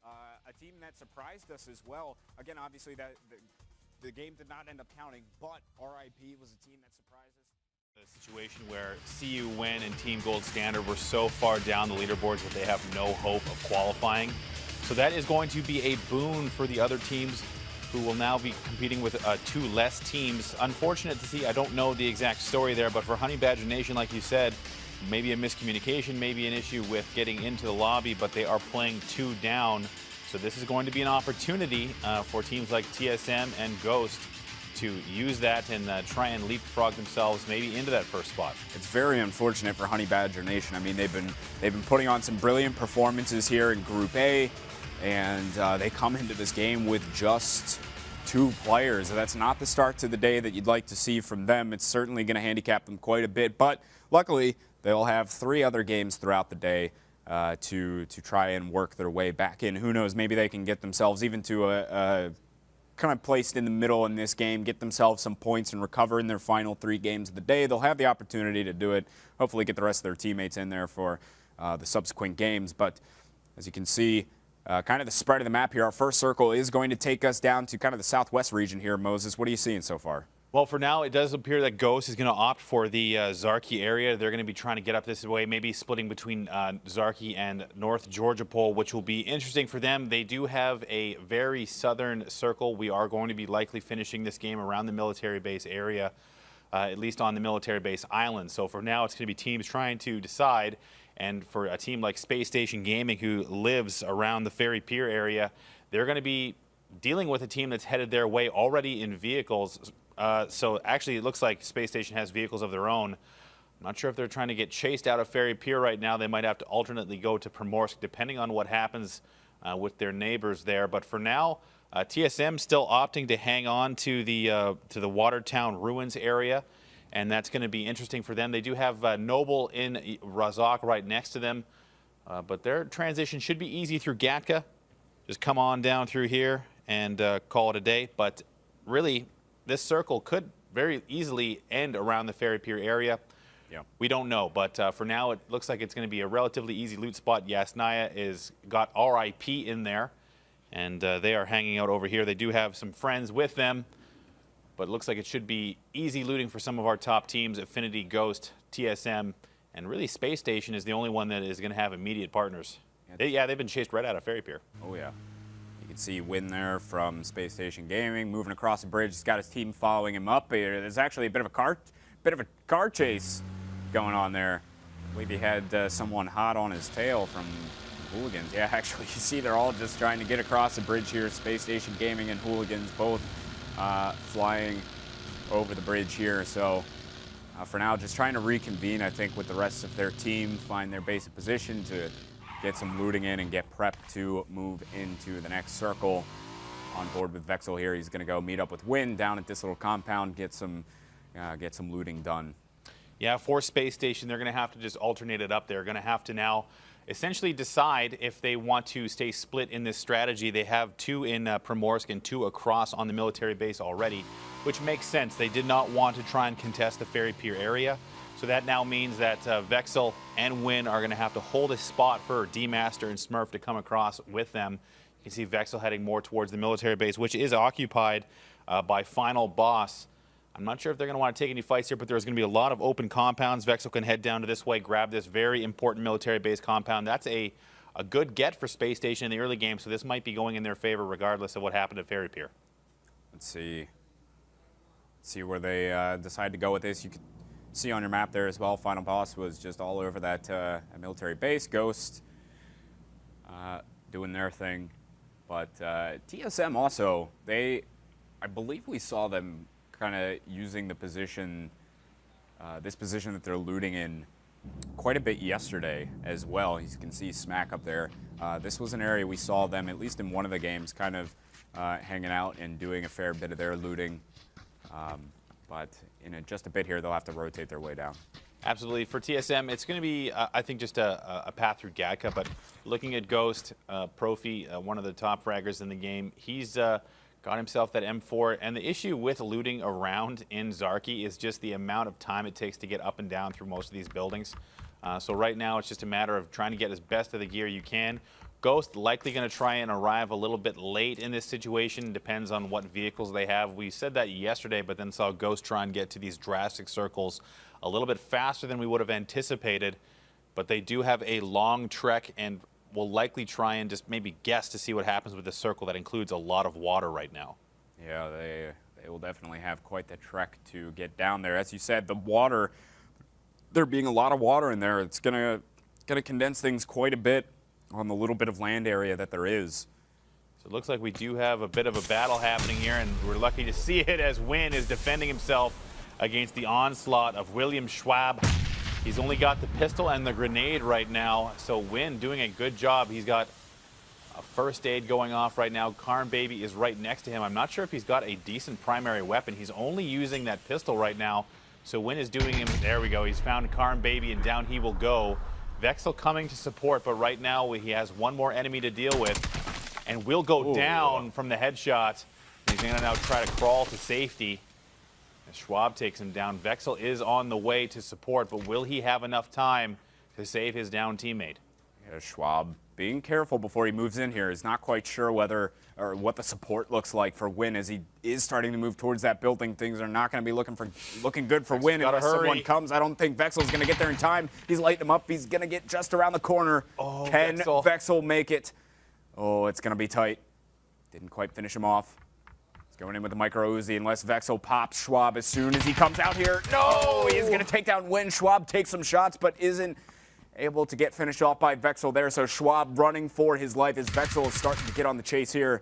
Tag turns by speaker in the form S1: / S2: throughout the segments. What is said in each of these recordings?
S1: A team that surprised us as well. Again, obviously the game did not end up counting, but RIP was a team that surprised us.
S2: A situation where CU Win and Team Gold Standard were so far down the leaderboards that they have no hope of qualifying. So that is going to be a boon for the other teams who will now be competing with 2 less teams. Unfortunate to see, I don't know the exact story there, but for Honey Badger Nation, like you said, maybe a miscommunication, maybe an issue with getting into the lobby, but they are playing 2 down. So this is going to be an opportunity for teams like TSM and Ghost to use that and try and leapfrog themselves maybe into that first spot.
S1: It's very unfortunate for Honey Badger Nation. I mean, they've been putting on some brilliant performances here in Group A, and they come into this game with just 2 players. That's not the start to the day that you'd like to see from them. It's certainly going to handicap them quite a bit, but luckily they'll have 3 other games throughout the day to try and work their way back in. Who knows, maybe they can get themselves even to a kind of placed in the middle in this game, get themselves some points and recover in their final 3 games of the day. They'll have the opportunity to do it, hopefully get the rest of their teammates in there for the subsequent games. But as you can see, kind of the spread of the map here, our first circle is going to take us down to kind of the southwest region here. Moses, what are you seeing so far?
S2: Well, for now, it does appear that Ghost is going to opt for the Zarki area. They're going to be trying to get up this way, maybe splitting between Zarki and North Georgia Pole, which will be interesting for them. They do have a very southern circle. We are going to be likely finishing this game around the military base area, at least on the military base island. So for now, it's going to be teams trying to decide. And for a team like Space Station Gaming, who lives around the Ferry Pier area, they're going to be dealing with a team that's headed their way already in vehicles. So actually, it looks like Space Station has vehicles of their own. I'm not sure if they're trying to get chased out of Ferry Pier right now. They might have to alternately go to Primorsk, depending on what happens with their neighbors there. But for now, TSM still opting to hang on to the Watertown Ruins area, and that's going to be interesting for them. They do have Noble in Razak right next to them, but their transition should be easy through Gatka. Just come on down through here and call it a day. But really, this circle could very easily end around the Ferry Pier area. Yeah. We don't know, but for now, it looks like it's going to be a relatively easy loot spot. Yasnaya is got RIP in there, and they are hanging out over here. They do have some friends with them, but it looks like it should be easy looting for some of our top teams: Affinity, Ghost, TSM, and really Space Station is the only one that is going to have immediate partners. They've been chased right out of Ferry Pier.
S1: Oh, yeah. You can see Win there from Space Station Gaming, moving across the bridge. He's got his team following him up. There's actually a bit of a car chase going on there. I believe he had someone hot on his tail from Hooligans. Yeah, actually, you see they're all just trying to get across the bridge here. Space Station Gaming and Hooligans both flying over the bridge here. So for now, just trying to reconvene, I think, with the rest of their team, find their basic position to get some looting in and get prepped to move into the next circle. On board with Vexel here, he's going to go meet up with Win down at this little compound, get some looting done.
S2: Yeah, for Space Station, they're going to have to just alternate it up. They're going to have to now essentially decide if they want to stay split in this strategy. They have 2 in Primorsk and 2 across on the military base already, which makes sense. They did not want to try and contest the Ferry Pier area. So that now means that Vexel and Win are going to have to hold a spot for D-Master and Smurf to come across with them. You can see Vexel heading more towards the military base, which is occupied by Final Boss. I'm not sure if they're going to want to take any fights here, but there's going to be a lot of open compounds. Vexel can head down to this way, grab this very important military base compound. That's a good get for Space Station in the early game, so this might be going in their favor regardless of what happened at Ferry Pier.
S1: Let's see where they decide to go with this. You can see on your map there as well, Final Boss was just all over that military base. Ghost doing their thing. But TSM also, I believe we saw them kind of using the position, this position that they're looting in quite a bit yesterday as well. You can see Smack up there. This was an area we saw them, at least in one of the games, kind of hanging out and doing a fair bit of their looting. But in just a bit here, they'll have to rotate their way down.
S2: Absolutely. For TSM, it's going to be, I think, just a path through Gatka. But looking at Ghost, Profi, one of the top fraggers in the game, he's got himself that M4. And the issue with looting around in Zarki is just the amount of time it takes to get up and down through most of these buildings. So right now, it's just a matter of trying to get as best of the gear you can. Ghost likely going to try and arrive a little bit late in this situation. Depends on what vehicles they have. We said that yesterday, but then saw Ghost try and get to these drastic circles a little bit faster than we would have anticipated. But they do have a long trek and will likely try and just maybe guess to see what happens with this circle that includes a lot of water right now.
S1: Yeah, they will definitely have quite the trek to get down there. As you said, the water, there being a lot of water in there, it's gonna condense things quite a bit on the little bit of land area that there is.
S2: So it looks like we do have a bit of a battle happening here, and we're lucky to see it as Wynn is defending himself against the onslaught of William Schwab. He's only got the pistol and the grenade right now, so Wynn doing a good job. He's got a first aid going off right now. Karn Baby is right next to him. I'm not sure if he's got a decent primary weapon. He's only using that pistol right now, so Wynn is doing him. There we go. He's found Karn Baby, and down he will go. Vexel coming to support, but right now he has one more enemy to deal with and will go down from the headshot. He's going to now try to crawl to safety. As Schwab takes him down. Vexel is on the way to support, but will he have enough time to save his down teammate?
S1: Yeah, Schwab being careful before he moves in here. Is not quite sure whether or what the support looks like for Wynn as he is starting to move towards that building. Things are not going to be looking good for Wynn unless someone comes. I don't think Vexel's going to get there in time. He's lighting him up. He's going to get just around the corner.
S2: Oh,
S1: Can Vexel make it? Oh, it's going to be tight. Didn't quite finish him off. He's going in with the micro Uzi unless Vexel pops Schwab as soon as he comes out here. No, he is going to take down Wynn. Schwab takes some shots, but isn't able to get finished off by Vexel there. So Schwab running for his life as Vexel is starting to get on the chase here.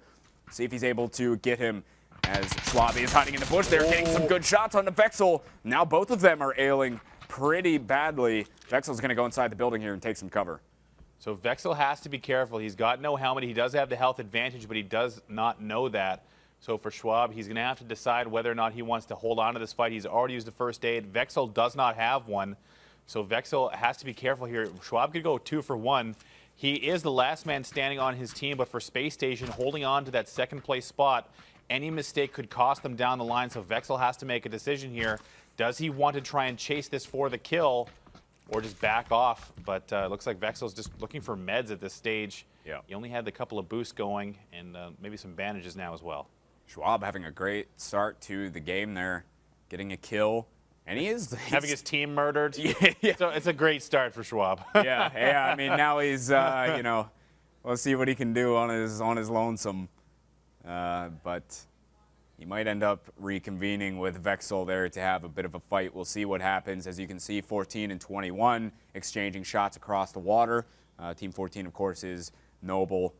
S1: See if he's able to get him as Schwab is hiding in the bush. They're getting some good shots on the Vexel. Now both of them are ailing pretty badly. Vexel's going to go inside the building here and take some cover.
S2: So Vexel has to be careful. He's got no helmet. He does have the health advantage, but he does not know that. So for Schwab, he's going to have to decide whether or not he wants to hold on to this fight. He's already used the first aid. Vexel does not have one. So Vexel has to be careful here. Schwab could go 2 for 1. He is the last man standing on his team, but for Space Station, holding on to that second place spot, any mistake could cost them down the line. So Vexel has to make a decision here. Does he want to try and chase this for the kill or just back off? But it looks like Vexel's just looking for meds at this stage.
S1: Yeah.
S2: He only had the couple of boosts going and maybe some bandages now as well.
S1: Schwab having a great start to the game there, getting a kill. And he's
S2: having his team murdered.
S1: Yeah.
S2: So it's a great start for Schwab.
S1: yeah. I mean, now he's, you know, we'll see what he can do on his lonesome. But he might end up reconvening with Vexel there to have a bit of a fight. We'll see what happens. As you can see, 14 and 21 exchanging shots across the water. Team 14, of course, is Noble.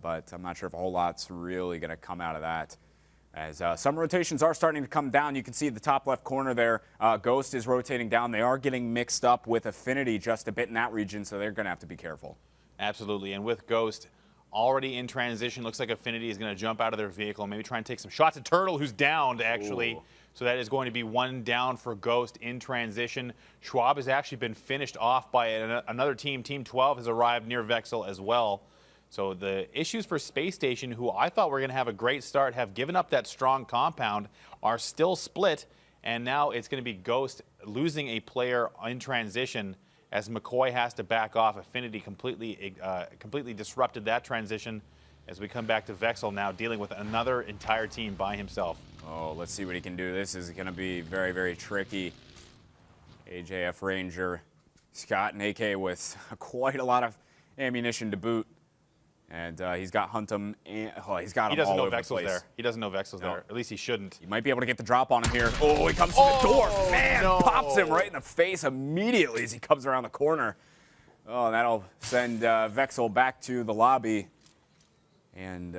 S1: But I'm not sure if a whole lot's really going to come out of that. As some rotations are starting to come down. You can see the top left corner there. Ghost is rotating down. They are getting mixed up with Affinity just a bit in that region, so they're going to have to be careful.
S2: Absolutely. And with Ghost already in transition, looks like Affinity is going to jump out of their vehicle and maybe try and take some shots at Turtle, who's downed, actually. Ooh. So that is going to be 1 down for Ghost in transition. Schwab has actually been finished off by another team. Team 12 has arrived near Vexel as well. So the issues for Space Station, who I thought were going to have a great start, have given up that strong compound, are still split, and now it's going to be Ghost losing a player in transition as McCoy has to back off. Affinity completely disrupted that transition as we come back to Vexel now dealing with another entire team by himself.
S1: Oh, let's see what he can do. This is going to be very, very tricky. AJF Ranger, Scott and AK with quite a lot of ammunition to boot. And he's got Huntum. He's got him all over the place.
S2: There. He doesn't know Vexel's there. At least he shouldn't.
S1: He might be able to get the drop on him here. Oh, he comes to the door. Man, pops him right in the face immediately as he comes around the corner. Oh, that'll send Vexel back to the lobby. And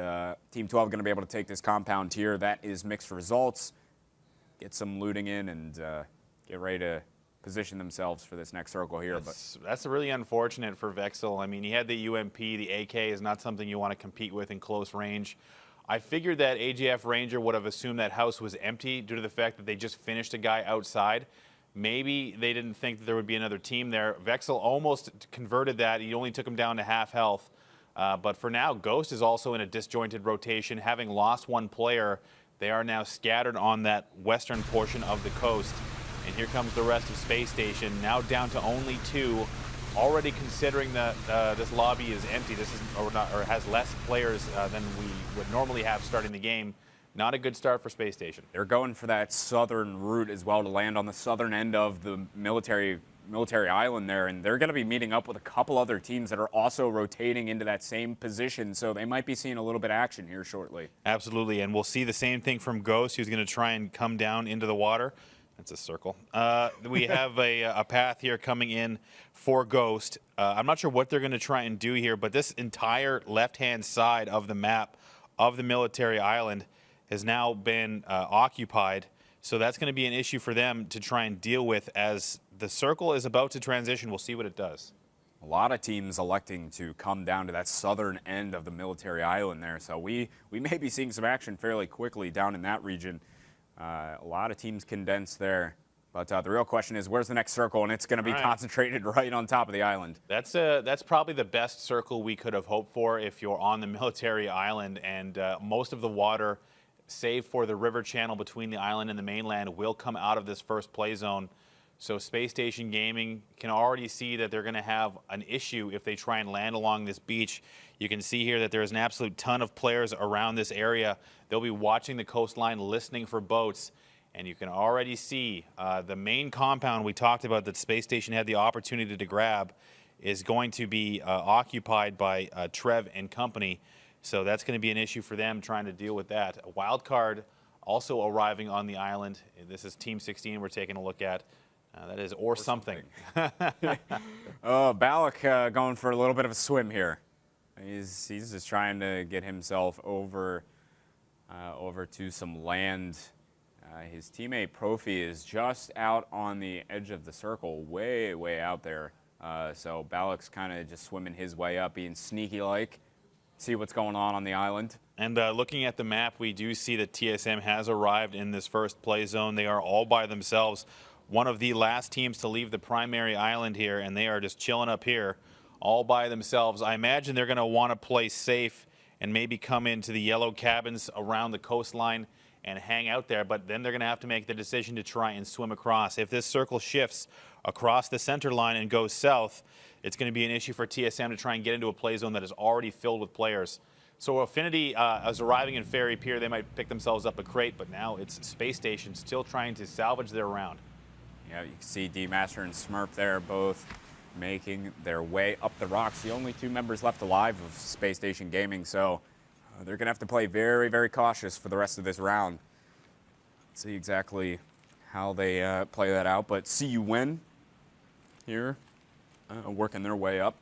S1: Team 12 going to be able to take this compound here. That is mixed results. Get some looting in and get ready to position themselves for this next circle here.
S2: That's really unfortunate for Vexel. I mean, he had the UMP. The AK is not something you want to compete with in close range. I figured that AGF Ranger would have assumed that house was empty due to the fact that they just finished a guy outside. Maybe they didn't think that there would be another team there. Vexel almost converted that. He only took him down to half health. But for now, Ghost is also in a disjointed rotation. Having lost 1 player, they are now scattered on that western portion of the coast. And here comes the rest of Space Station, now down to only 2. already considering that this lobby is empty, this is or has less players than we would normally have starting the game. Not a good start for Space Station.
S1: They're going for that southern route as well to land on the southern end of the military island there, and they're going to be meeting up with a couple other teams that are also rotating into that same position, so they might be seeing a little bit of action here shortly.
S2: Absolutely, and we'll see the same thing from Ghost, who's going to try and come down into the water. That's a circle. We have a path here coming in for Ghost. I'm not sure what they're going to try and do here, but this entire left-hand side of the map of the military island has now been occupied. So that's going to be an issue for them to try and deal with as the circle is about to transition. We'll see what it does.
S1: A lot of teams electing to come down to that southern end of the military island there. So we may be seeing some action fairly quickly down in that region. A lot of teams condensed there. But the real question is, where's the next circle? And it's going to be concentrated right on top of the island.
S2: That's probably the best circle we could have hoped for if you're on the military island. And most of the water, save for the river channel between the island and the mainland, will come out of this first play zone. So Space Station Gaming can already see that they're going to have an issue if they try and land along this beach. You can see here that there's an absolute ton of players around this area. They'll be watching the coastline, listening for boats. And you can already see the main compound we talked about that Space Station had the opportunity to grab is going to be occupied by Trev and company. So that's going to be an issue for them trying to deal with that. A wild card also arriving on the island. This is Team 16 we're taking a look at. That is or something.
S1: Balak going for a little bit of a swim here. He's just trying to get himself over to some land. His teammate Profi is just out on the edge of the circle, way out there. So Balak's kind of just swimming his way up, being sneaky-like. See what's going on the island.
S2: And looking at the map, we do see that TSM has arrived in this first play zone. They are all by themselves. One of the last teams to leave the primary island here, and they are just chilling up here all by themselves. I imagine they're going to want to play safe and maybe come into the yellow cabins around the coastline and hang out there, but then they're going to have to make the decision to try and swim across. If this circle shifts across the center line and goes south, it's going to be an issue for TSM to try and get into a play zone that is already filled with players. So Affinity is arriving in Ferry Pier. They might pick themselves up a crate, but now it's Space Station still trying to salvage their round.
S1: Yeah, you can see D-Master and Smurf there both making their way up the rocks. The only two members left alive of Space Station Gaming, so they're going to have to play very cautious for the rest of this round. Let's see exactly how they play that out, but see you win here, working their way up.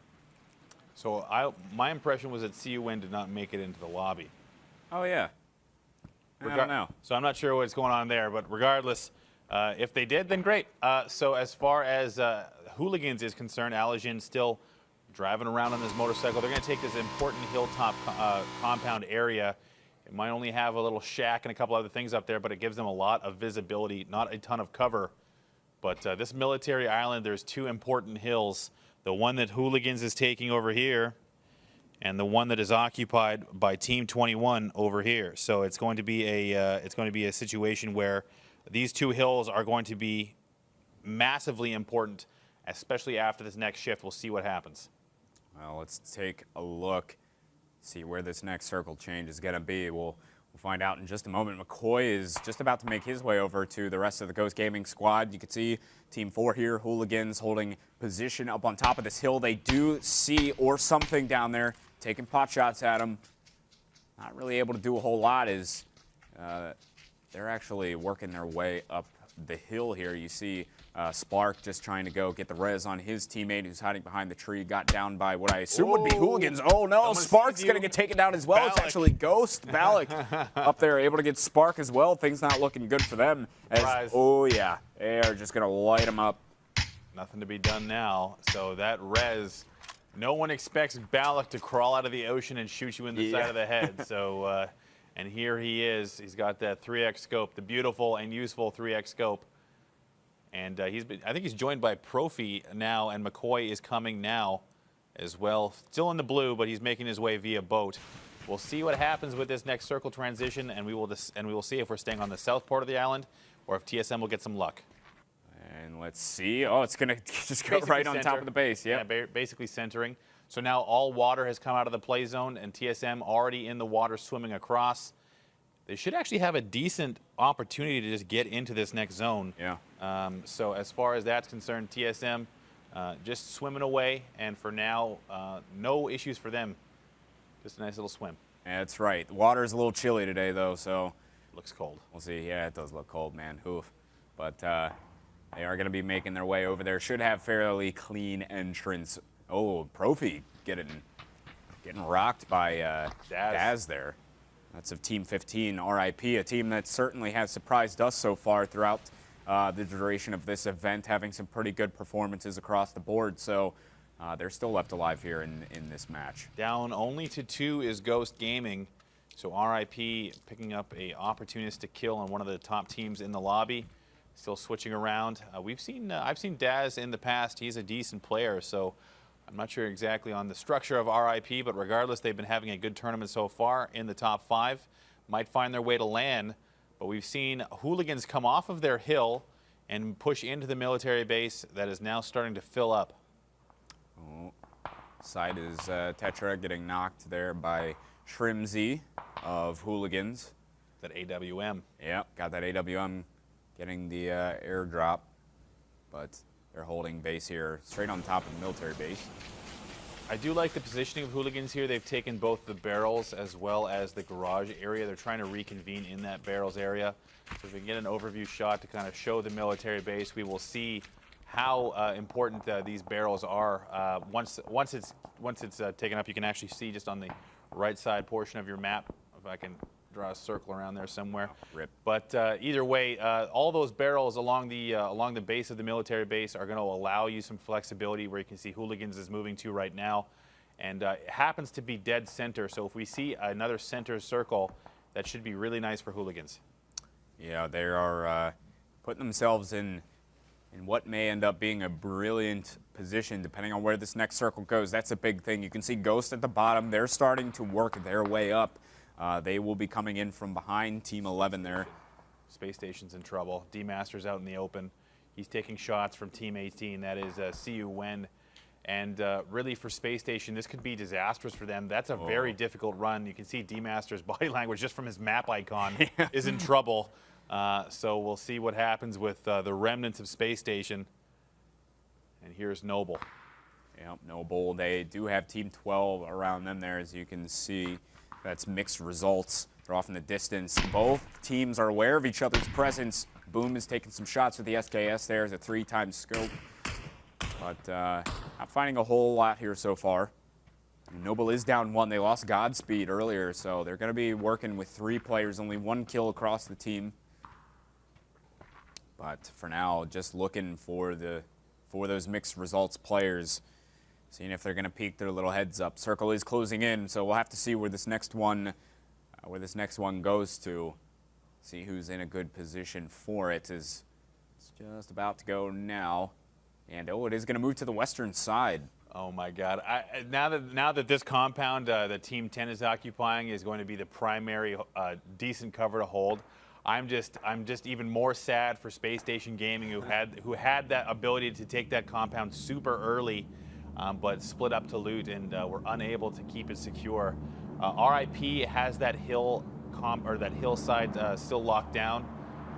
S2: So my impression was that CUN did not make it into the lobby.
S1: Oh, yeah. I don't know.
S2: So I'm not sure what's going on there, but regardless, if they did, then great. So as far as Hooligans is concerned, Alajin still driving around on his motorcycle. They're going to take this important hilltop compound area. It might only have a little shack and a couple other things up there, but it gives them a lot of visibility, not a ton of cover. But this military island, there's two important hills. The one that Hooligans is taking over here, and the one that is occupied by Team 21 over here. So it's going to be a situation where these two hills are going to be massively important, especially after this next shift. We'll see what happens.
S1: Well, let's take a look, see where this next circle change is going to be. We'll find out in just a moment. McCoy is just about to make his way over to the rest of the Ghost Gaming squad. You can see Team 4 here, Hooligans holding position up on top of this hill. They do see or something down there, taking pot shots at him. Not really able to do a whole lot as they're actually working their way up the hill here. You see Spark just trying to go get the res on his teammate who's hiding behind the tree. Got down by what I assume would be Hooligans. Oh no, Spark's going to get taken down as well.
S2: Balak.
S1: It's actually Ghost. Balak up there able to get Spark as well. Things not looking good for them. As, oh yeah, they are just going to light him up.
S2: Nothing to be done now. So that res, no one expects Balak to crawl out of the ocean and shoot you in the side of the head. So, and here he is. He's got that 3x scope, the beautiful and useful 3x scope. And I think he's joined by Profi now, and McCoy is coming now as well. Still in the blue, but he's making his way via boat. We'll see what happens with this next circle transition, and we will see if we're staying on the south part of the island or if TSM will get some luck.
S1: And let's see. Oh, it's going to just go
S2: Basically
S1: right on top of the base. Yep.
S2: Yeah, basically centering. So now all water has come out of the play zone, and TSM already in the water swimming across. They should actually have a decent opportunity to just get into this next zone.
S1: Yeah.
S2: So as far as that's concerned, TSM just swimming away, and for now, no issues for them. Just a nice little swim.
S1: Yeah, that's right. The water is a little chilly today, though, so
S2: Looks cold.
S1: we'll see. Yeah, it does look cold, man. Oof. But they are going to be making their way over there. Should have fairly clean entrance. Oh, Profi getting rocked by Daz there. That's of Team 15, RIP, a team that certainly has surprised us so far throughout the duration of this event, having some pretty good performances across the board. So they're still left alive here in this match.
S2: Down only to 2 is Ghost Gaming. So RIP picking up a opportunistic kill on one of the top teams in the lobby. Still switching around. I've seen Daz in the past. He's a decent player, so I'm not sure exactly on the structure of RIP, but regardless, they've been having a good tournament so far in the top 5. Might find their way to LAN, but we've seen hooligans come off of their hill and push into the military base that is now starting to fill up.
S1: Oh, side is Tetra getting knocked there by Shrimzy of Hooligans.
S2: That AWM.
S1: Yep, got that AWM getting the airdrop, but they're holding base here straight on top of the military base.
S2: I do like the positioning of hooligans here. They've taken both the barrels as well as the garage area. They're trying to reconvene in that barrels area. So if we can get an overview shot to kind of show the military base, we will see how important these barrels are. Once it's taken up, you can actually see just on the right side portion of your map. If I can draw a circle around there somewhere.
S1: Rip.
S2: But either way, all those barrels along the base of the military base are going to allow you some flexibility where you can see hooligans is moving to right now. And it happens to be dead center, so if we see another center circle, that should be really nice for hooligans.
S1: Yeah, they are putting themselves in what may end up being a brilliant position depending on where this next circle goes. That's a big thing. You can see Ghost at the bottom. They're starting to work their way up. They will be coming in from behind Team 11 there.
S2: Space Station's in trouble. D-Master's out in the open. He's taking shots from Team 18. That is Siu Wen. And really for Space Station, this could be disastrous for them. That's a very difficult run. You can see D-Master's body language just from his map icon is in trouble. So we'll see what happens with the remnants of Space Station. And here's Noble.
S1: Yep, Noble. They do have Team 12 around them there, as you can see. That's mixed results. They're off in the distance. Both teams are aware of each other's presence. Boom is taking some shots with the SKS there as a 3-time scope. But not finding a whole lot here so far. Noble is down 1. They lost Godspeed earlier, so they're going to be working with 3 players, only 1 kill across the team. But for now, just looking for those mixed results players. Seeing if they're going to peek their little heads up. Circle is closing in, so we'll have to see where this next one goes to. See who's in a good position for it. It's just about to go now, and it is going to move to the western side.
S2: Oh my God! Now that this compound that Team 10 is occupying is going to be the primary decent cover to hold, I'm just even more sad for Space Station Gaming, who had that ability to take that compound super early. But split up to loot and were unable to keep it secure. RIP has that hillside still locked down,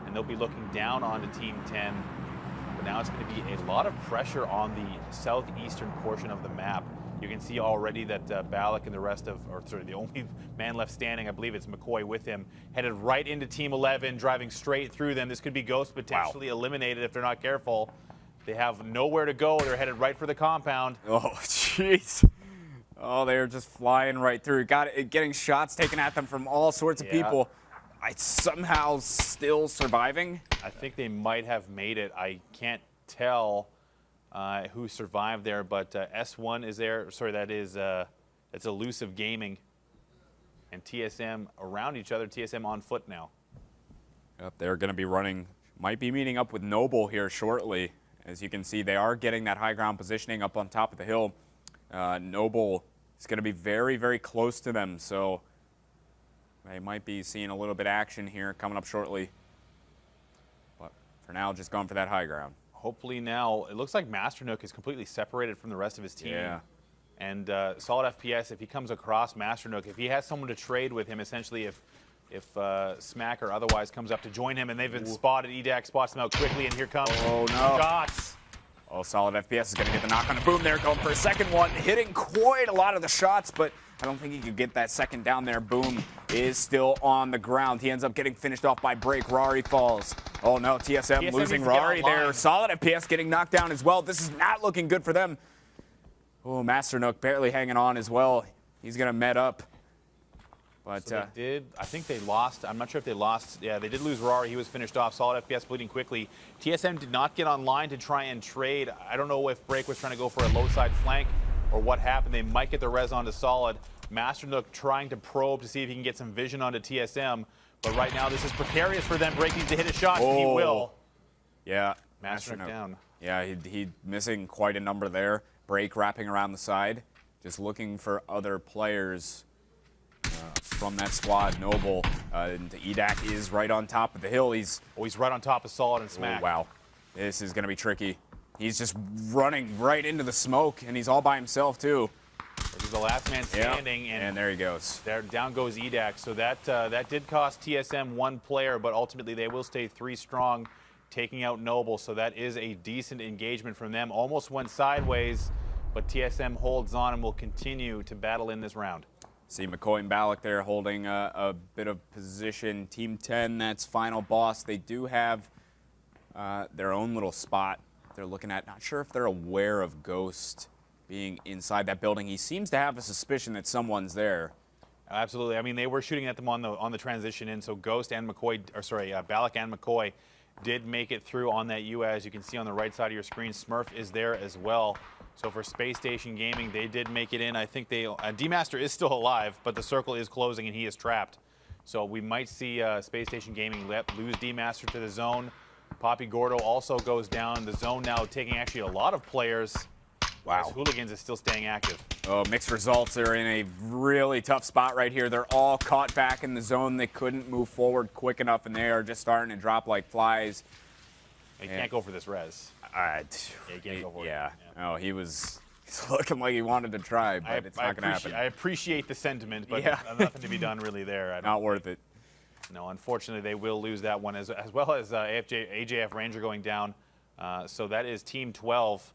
S2: and they'll be looking down onto Team 10. But now it's going to be a lot of pressure on the southeastern portion of the map. You can see already that Balak and the rest of, the only man left standing, I believe it's McCoy with him, headed right into Team 11, driving straight through them. This could be Ghost potentially eliminated if they're not careful. They have nowhere to go. They're headed right for the compound.
S1: Oh, jeez. Oh, they're just flying right through. Getting shots taken at them from all sorts of people. Somehow still surviving.
S2: I think they might have made it. I can't tell who survived there, but S1 is there. Sorry, that's Elusive Gaming. And TSM around each other. TSM on foot now.
S1: Yep, they're going to be might be meeting up with Noble here shortly. As you can see, they are getting that high ground positioning up on top of the hill. Noble is going to be very, very close to them, so they might be seeing a little bit of action here coming up shortly. But for now, just going for that high ground.
S2: hopefully now, it looks like Masternook is completely separated from the rest of his team.
S1: Yeah.
S2: And solid FPS, if he comes across Masternook, if he has someone to trade with him, essentially if Smack or otherwise comes up to join him, and they've been spotted, EDAC spots them out quickly, and here comes shots.
S1: Oh, solid FPS is going to get the knock on the boom there, going for a second one, hitting quite a lot of the shots, but I don't think he could get that second down there. Boom is still on the ground. He ends up getting finished off by Break. Rari falls. Oh no, TSM losing Rari there. Solid FPS getting knocked down as well. This is not looking good for them. Oh, Masternook barely hanging on as well. He's going to met up. But
S2: so I think they lost. I'm not sure if they lost. Yeah, they did lose Rari. He was finished off. Solid FPS bleeding quickly. TSM did not get online to try and trade. I don't know if Break was trying to go for a low side flank or what happened. They might get the res onto Solid. Masternook trying to probe to see if he can get some vision onto TSM. But right now, this is precarious for them. Break needs to hit a shot, and he will.
S1: Yeah.
S2: Masternook down.
S1: Yeah, he missing quite a number there. Break wrapping around the side. Just looking for other players from that squad. Noble and EDAC is right on top of the hill. He's
S2: right on top of Solid and Smack.
S1: Oh, wow. This is going to be tricky. He's just running right into the smoke, and he's all by himself, too.
S2: He's the last man standing.
S1: Yep. And there he goes.
S2: There, down goes EDAC. So that did cost TSM one player, but ultimately they will stay 3 strong, taking out Noble. So that is a decent engagement from them. Almost went sideways, but TSM holds on and will continue to battle in this round.
S1: See McCoy and Ballack there holding a bit of position. Team 10, that's final boss. They do have their own little spot they're looking at. Not sure if they're aware of Ghost being inside that building. He seems to have a suspicion that someone's there.
S2: Absolutely. I mean, they were shooting at them on the transition in, so Ghost and McCoy, or sorry, Ballack and McCoy did make it through on that U. As you can see on the right side of your screen, Smurf is there as well. So for Space Station Gaming, they did make it in. I think D-Master is still alive, but the circle is closing and he is trapped. So we might see Space Station Gaming lose D-Master to the zone. Poppy Gordo also goes down. The zone now taking actually a lot of players.
S1: Wow.
S2: As Hooligans is still staying active.
S1: Oh, mixed results. They're in a really tough spot right here. They're all caught back in the zone. They couldn't move forward quick enough, and they are just starting to drop like flies.
S2: He can't go for this res. He can't go for it.
S1: Yeah. Oh, he's looking like he wanted to try, but it's not going to happen.
S2: I appreciate the sentiment, but
S1: yeah.
S2: Nothing to be done really there.
S1: Not worth it.
S2: No, unfortunately, they will lose that one, as well as AJF Ranger going down. So that is Team 12.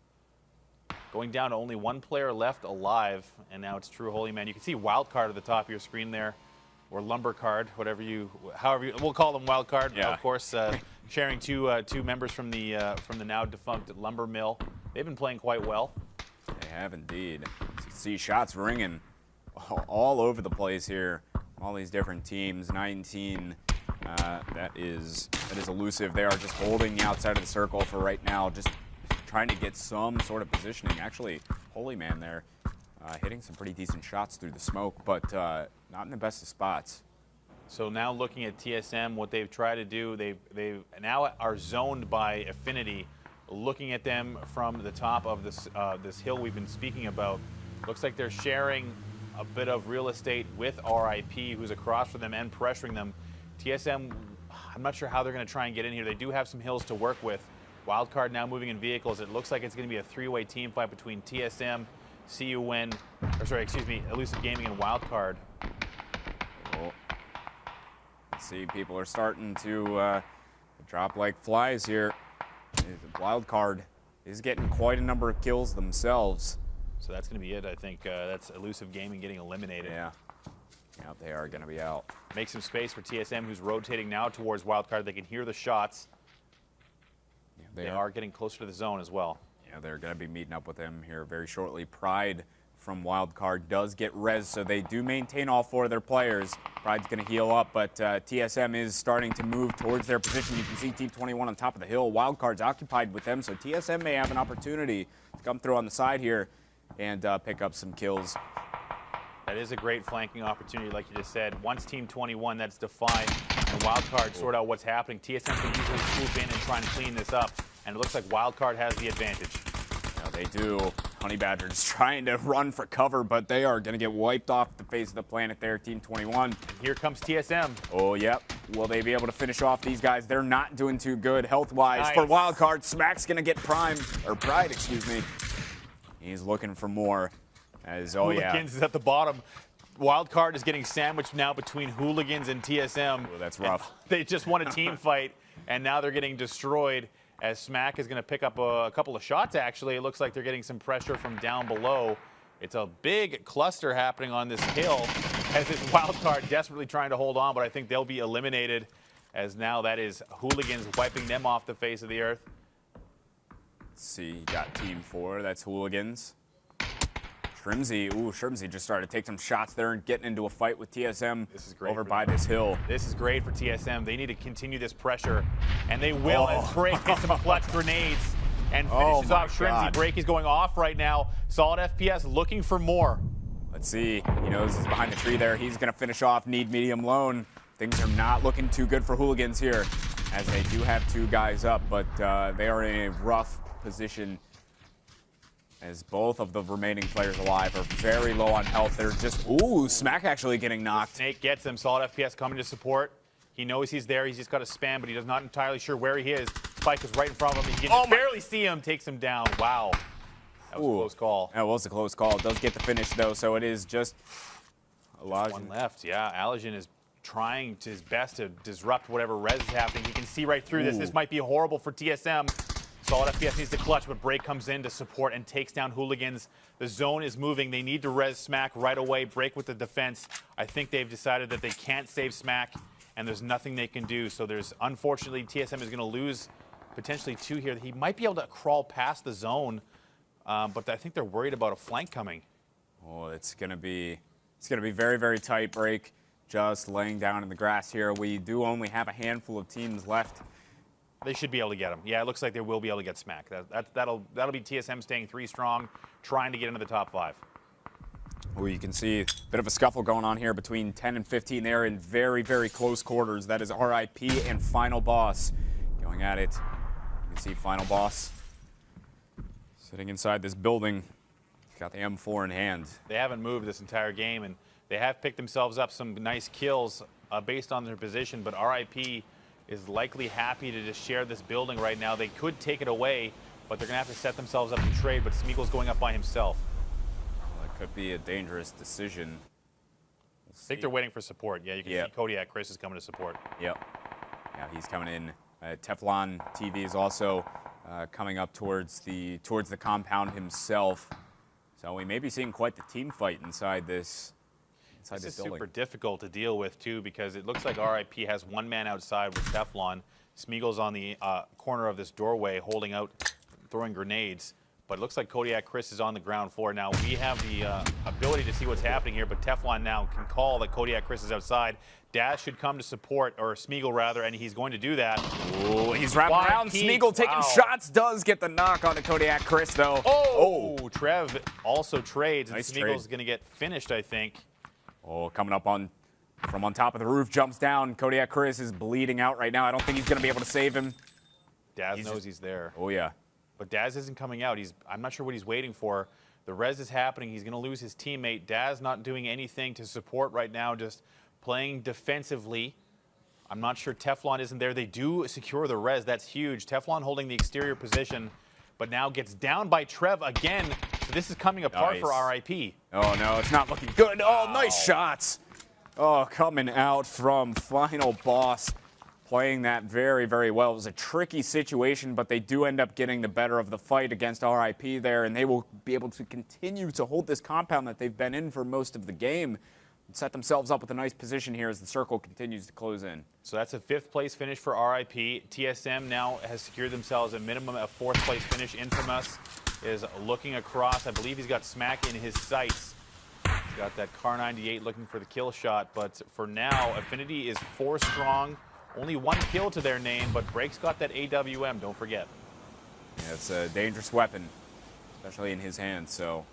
S2: Going down to only 1 player left alive, and now it's True Holy Man. You can see Wildcard at the top of your screen there, or Lumber Card, however we'll call them Wildcard.
S1: Yeah.
S2: Of course, sharing two members from the now defunct Lumber Mill. They've been playing quite well.
S1: They have indeed. You see shots ringing all over the place here. All these different teams. 19. That is elusive. They are just holding the outside of the circle for right now. Just trying to get some sort of positioning. Actually, Holy Man there hitting some pretty decent shots through the smoke, but not in the best of spots.
S2: So now looking at TSM, what they've tried to do, they now are zoned by affinity. Looking at them from the top of this hill we've been speaking about, looks like they're sharing a bit of real estate with RIP, who's across from them and pressuring them. TSM, I'm not sure how they're going to try and get in here. They do have some hills to work with. Wildcard now moving in vehicles. It looks like it's going to be a 3-way team fight between TSM, Elusive Gaming, and Wildcard.
S1: Oh. See, people are starting to drop like flies here. Wildcard is getting quite a number of kills themselves.
S2: So that's going to be it, I think. That's Elusive Gaming getting eliminated.
S1: Yeah. Yeah, they are going to be out.
S2: Make some space for TSM, who's rotating now towards Wildcard. They can hear the shots. Yeah, they are getting closer to the zone as well.
S1: Yeah, they're going to be meeting up with them here very shortly. Pride from Wildcard does get res, so they do maintain all 4 of their players. Pride's going to heal up, but TSM is starting to move towards their position. You can see Team 21 on top of the hill. Wildcard's occupied with them, so TSM may have an opportunity to come through on the side here and pick up some kills.
S2: That is a great flanking opportunity, like you just said. Once Team 21, that's defined, and Wildcard sort out what's happening. TSM can usually swoop in and try and clean this up, and it looks like Wildcard has the advantage.
S1: Yeah, they do. Honey Badgers trying to run for cover, but they are going to get wiped off the face of the planet there, Team 21.
S2: And here comes TSM.
S1: Oh, yep. Will they be able to finish off these guys? They're not doing too good health-wise.
S2: Nice.
S1: For wildcard, Smack's going to get pride, excuse me. He's looking for more. As, oh,
S2: Hooligans is at the bottom. Wildcard is getting sandwiched now between Hooligans and TSM.
S1: Oh, that's rough.
S2: They just won a team fight, and now they're getting destroyed. As Smack is going to pick up a couple of shots, actually. It looks like they're getting some pressure from down below. It's a big cluster happening on this hill as this wild card desperately trying to hold on, but I think they'll be eliminated as now that is Hooligans wiping them off the face of the earth.
S1: Let's see, you got Team 4. That's Hooligans. Shrimsy just started to take some shots there and getting into a fight with TSM over by this hill.
S2: This is great for TSM. They need to continue this pressure, and they will as Break hits some clutch grenades and finishes off Shrimsy. Break is going off right now. Solid FPS looking for more.
S1: Let's see. He knows he's behind the tree there. He's going to finish off Need Medium Lone. Things are not looking too good for Hooligans here, as they do have 2 guys up, but they are in a rough position as both of the remaining players alive are very low on health. They're just, Smack actually getting knocked.
S2: Snake gets him. Solid FPS coming to support. He knows he's there. He's just got to spam, but he's not entirely sure where he is. Spike is right in front of him. He can barely see him. Takes him down. Wow. That was a close call.
S1: That was a close call. It does get the finish, though, so it is just
S2: one left. Yeah, Allergen is trying his best to disrupt whatever res is happening. He can see right through this. This might be horrible for TSM. Solid FPS needs to clutch, but Break comes in to support and takes down Hooligans. The zone is moving. They need to res Smack right away. Break with the defense. I think they've decided that they can't save Smack, and there's nothing they can do. So there's, unfortunately, TSM is going to lose potentially 2 here. He might be able to crawl past the zone, but I think they're worried about a flank coming.
S1: Oh, it's going to be very, very tight. Break just laying down in the grass here. We do only have a handful of teams left.
S2: They should be able to get him. Yeah, it looks like they will be able to get Smack. That'll be TSM staying 3 strong, trying to get into the top 5.
S1: Oh, you can see a bit of a scuffle going on here between 10 and 15 there in very, very close quarters. That is RIP and Final Boss going at it. You can see Final Boss sitting inside this building. He's got the M4 in hand.
S2: They haven't moved this entire game, and they have picked themselves up some nice kills based on their position, but RIP is likely happy to just share this building right now. They could take it away, but they're going to have to set themselves up to trade, but Smeagol's going up by himself.
S1: Well, that could be a dangerous decision.
S2: I think they're waiting for support. Yeah, you can see Kodiak Chris is coming to support.
S1: Yep. Yeah, he's coming in. Teflon TV is also coming up towards the compound himself. So we may be seeing quite the team fight inside this
S2: This is super difficult to deal with, too, because it looks like RIP has 1 man outside with Teflon. Smeagol's on the corner of this doorway holding out, throwing grenades. But it looks like Kodiak Chris is on the ground floor. Now, we have the ability to see what's happening here, but Teflon now can call that Kodiak Chris is outside. Daz should come to support, or Smeagol, rather, and he's going to do that.
S1: Oh, he's wrapping around. Smeagol taking shots. Does get the knock on the Kodiak Chris, though.
S2: Oh, Trev also trades, and
S1: nice
S2: Smeagol's going to get finished, I think.
S1: Oh, coming up from on top of the roof, jumps down. Kodiak Chris is bleeding out right now. I don't think he's going to be able to save him.
S2: Daz knows he's there.
S1: Oh, yeah.
S2: But Daz isn't coming out. I'm not sure what he's waiting for. The res is happening. He's going to lose his teammate. Daz not doing anything to support right now, just playing defensively. I'm not sure Teflon isn't there. They do secure the res. That's huge. Teflon holding the exterior position, but now gets down by Trev again. So this is coming apart for RIP.
S1: Oh, no, it's not looking good. Oh, nice shots. Oh, coming out from Final Boss. Playing that very, very well. It was a tricky situation, but they do end up getting the better of the fight against RIP there, and they will be able to continue to hold this compound that they've been in for most of the game and set themselves up with a nice position here as the circle continues to close in.
S2: So that's a 5th place finish for RIP. TSM now has secured themselves a minimum of 4th place finish. Infamous is looking across. I believe he's got Smack in his sights. He's got that Car 98 looking for the kill shot, but for now, Affinity is 4 strong. Only 1 kill to their name, but Break's got that AWM, don't forget.
S1: Yeah, it's a dangerous weapon, especially in his hands, so.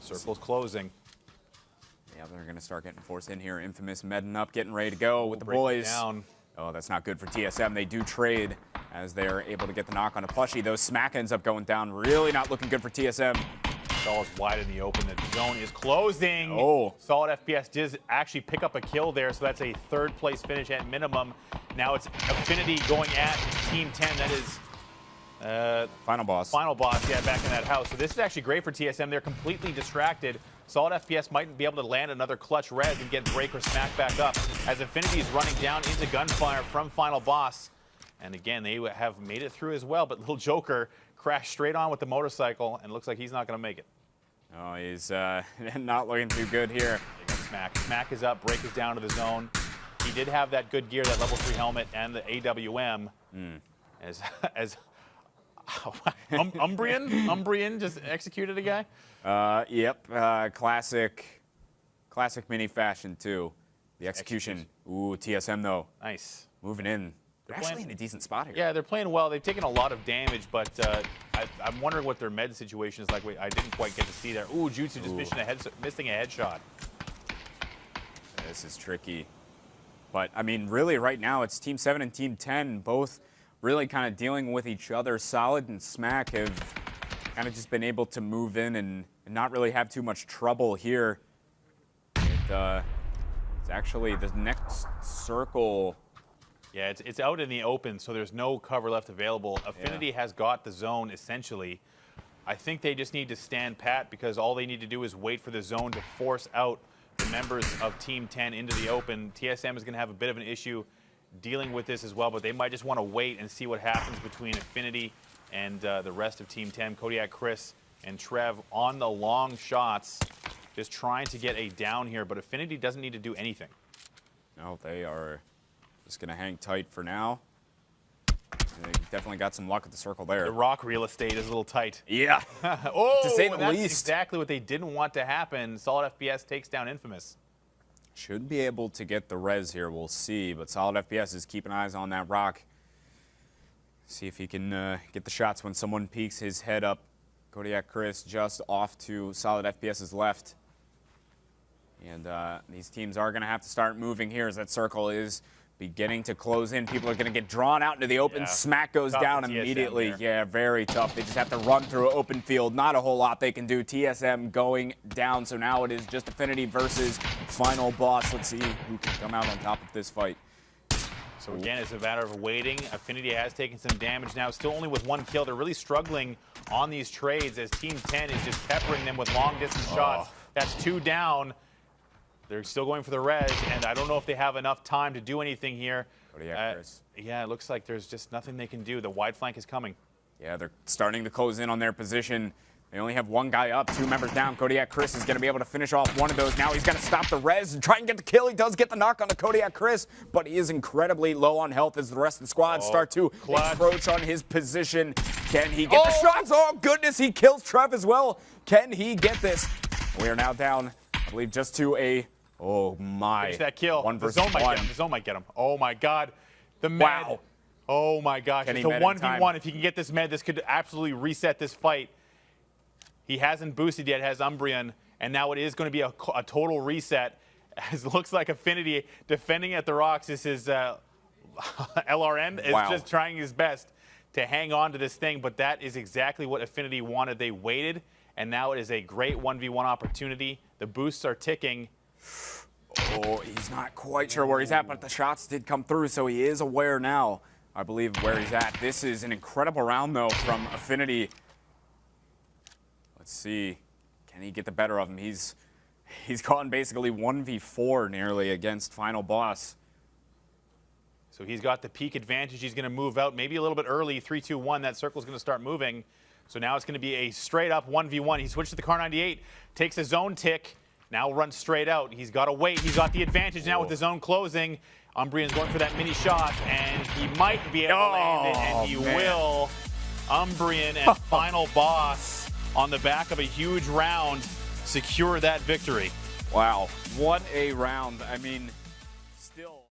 S2: Circle's closing.
S1: Yeah, they're going to start getting forced in here. Infamous medding up, getting ready to go with the boys.
S2: Down.
S1: Oh, that's not good for TSM. They do trade as they're able to get the knock on a plushie. Though Smack ends up going down. Really not looking good for TSM.
S2: Solid wide in the open. The zone is closing.
S1: Oh.
S2: Solid FPS does actually pick up a kill there, so that's a third place finish at minimum. Now it's Affinity going at Team 10. That is
S1: Final boss.
S2: Final boss, yeah, back in that house. So this is actually great for TSM. They're completely distracted. Solid FPS might be able to land another clutch res and get Break or Smack back up as Affinity is running down into gunfire from Final Boss. And again, they have made it through as well, but Little Joker crashed straight on with the motorcycle and looks like he's not going to make it.
S1: Oh, he's not looking too good here.
S2: Smack. Smack is up, Break is down to the zone. He did have that good gear, that level 3 helmet and the AWM. As Umbrian just executed a guy.
S1: Yep, classic mini fashion too. The execution. Ooh, TSM though.
S2: Nice.
S1: Moving in. They're actually in a decent spot here.
S2: Yeah, they're playing well. They've taken a lot of damage, but I'm wondering what their med situation is like. I didn't quite get to see there. Ooh, Jutsu just missing a headshot.
S1: This is tricky. But, I mean, really right now it's Team 7 and Team 10 both really kind of dealing with each other. Solid and Smack have kind of just been able to move in and not really have too much trouble here. It's actually the next circle.
S2: Yeah, it's out in the open, so there's no cover left available. Affinity has got the zone, essentially. I think they just need to stand pat because all they need to do is wait for the zone to force out the members of Team 10 into the open. TSM is going to have a bit of an issue dealing with this as well, but they might just want to wait and see what happens between Affinity and the rest of Team 10. Kodiak, Chris, and Trev on the long shots, just trying to get a down here, but Affinity doesn't need to do anything.
S1: No, they are just going to hang tight for now. They definitely got some luck at the circle there.
S2: The rock real estate is a little tight.
S1: Yeah.
S2: Oh,
S1: to say the
S2: that's
S1: least.
S2: exactly what they didn't want to happen. Solid FPS takes down Infamous.
S1: Should be able to get the res here, we'll see. But Solid FPS is keeping eyes on that rock. See if he can get the shots when someone peeks his head up. Kodiak Chris just off to Solid FPS's left. And these teams are going to have to start moving here as that circle is beginning to close in. People are going to get drawn out into the open.
S2: Yeah.
S1: Smack goes down immediately. Yeah, very tough. They just have to run through an open field. Not a whole lot they can do. TSM going down. So now it is just Affinity versus Final Boss. Let's see who can come out on top of this fight.
S2: So again, it's a matter of waiting. Affinity has taken some damage now, still only with 1 kill. They're really struggling on these trades as Team 10 is just peppering them with long-distance shots. That's 2 down. They're still going for the res, and I don't know if they have enough time to do anything here. Yeah, it looks like there's just nothing they can do. The wide flank is coming.
S1: Yeah, they're starting to close in on their position. They only have 1 guy up, 2 members down. Kodiak Chris is going to be able to finish off one of those. Now he's going to stop the res and try and get the kill. He does get the knock on the Kodiak Chris, but he is incredibly low on health as the rest of the squad start to encroach on his position. Can he get the shots? Oh, goodness, he kills Trev as well. Can he get this? We are now down, I believe, just to a... Oh, my.
S2: Finish that kill.
S1: 1 versus
S2: the zone might
S1: 1.
S2: get him. The zone might get him. Oh, my God. The med.
S1: Wow.
S2: Oh, my gosh. It's a 1v1. If he can get this med, this could absolutely reset this fight. He hasn't boosted yet, has Umbrian, and now it is going to be a total reset. As it looks like Affinity defending at the rocks. This is LRN is just trying his best to hang on to this thing, but that is exactly what Affinity wanted. They waited, and now it is a great 1v1 opportunity. The boosts are ticking.
S1: Oh, he's not quite sure where he's at, but the shots did come through, so he is aware now, I believe, where he's at. This is an incredible round, though, from Affinity. Let's see. Can he get the better of him? He's gone basically 1v4 nearly against Final Boss.
S2: So he's got the peak advantage. He's going to move out maybe a little bit early. 3-2-1. That circle's going to start moving. So now it's going to be a straight-up 1v1. He switched to the Car 98, takes a zone tick. Now runs straight out. He's got to wait. He's got the advantage now with the zone closing. Umbrian's going for that mini shot, and he might be able to land it, and he will. Umbrian and Final Boss on the back of a huge round secure that victory.
S1: Wow, what a round. I mean, still...